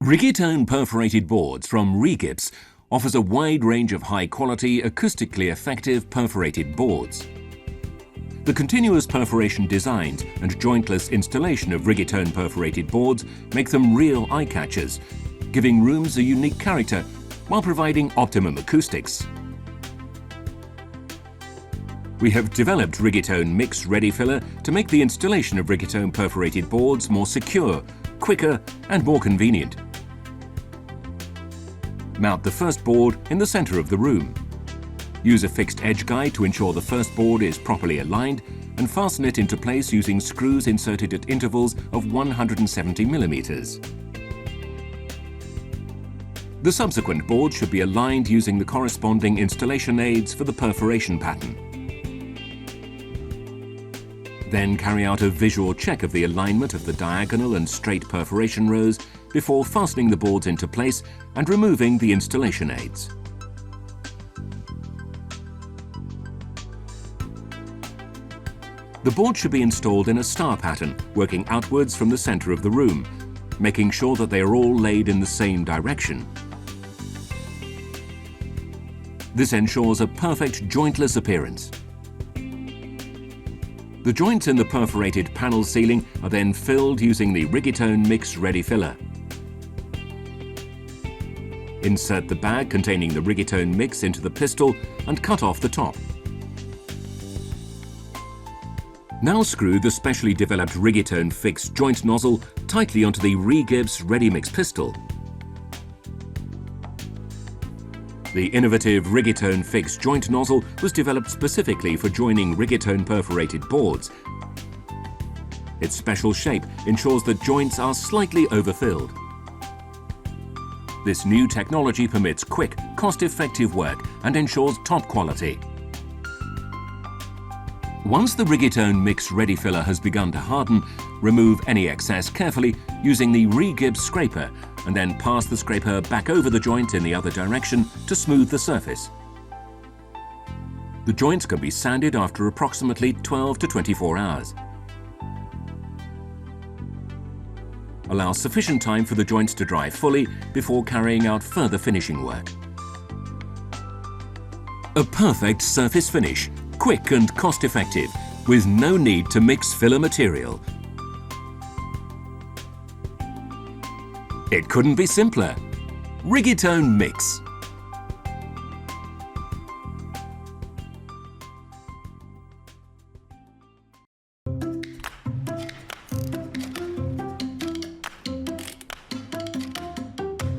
Rigitone Perforated boards from Rigips offers a wide range of high-quality, acoustically effective perforated boards. The continuous perforation designs and jointless installation of Rigitone perforated boards make them real eye-catchers, giving rooms a unique character while providing optimum acoustics. We have developed Rigitone Mix Ready Filler to make the installation of Rigitone perforated boards more secure, quicker and more convenient. Mount the first board in the center of the room. Use a fixed edge guide to ensure the first board is properly aligned and fasten it into place using screws inserted at intervals of 170 millimeters. The subsequent board should be aligned using the corresponding installation aids for the perforation pattern. Then carry out a visual check of the alignment of the diagonal and straight perforation rows before fastening the boards into place and removing the installation aids. The board should be installed in a star pattern, working outwards from the center of the room, making sure that they are all laid in the same direction. This ensures a perfect jointless appearance. The joints in the perforated panel ceiling are then filled using the Rigitone Mix Ready Filler. Insert the bag containing the Rigitone mix into the pistil and cut off the top. Now screw the specially developed Rigitone Fix joint nozzle tightly onto the Rigips ReadyMix pistil. The innovative Rigitone Fix joint nozzle was developed specifically for joining Rigitone perforated boards. Its special shape ensures that joints are slightly overfilled. This new technology permits quick, cost-effective work and ensures top quality. Once the Rigitone Mix Ready Filler has begun to harden, remove any excess carefully using the Rigips scraper and then pass the scraper back over the joint in the other direction to smooth the surface. The joints can be sanded after approximately 12 to 24 hours. Allow sufficient time for the joints to dry fully before carrying out further finishing work. A perfect surface finish, quick and cost-effective, with no need to mix filler material. It couldn't be simpler. Rigitone Mix.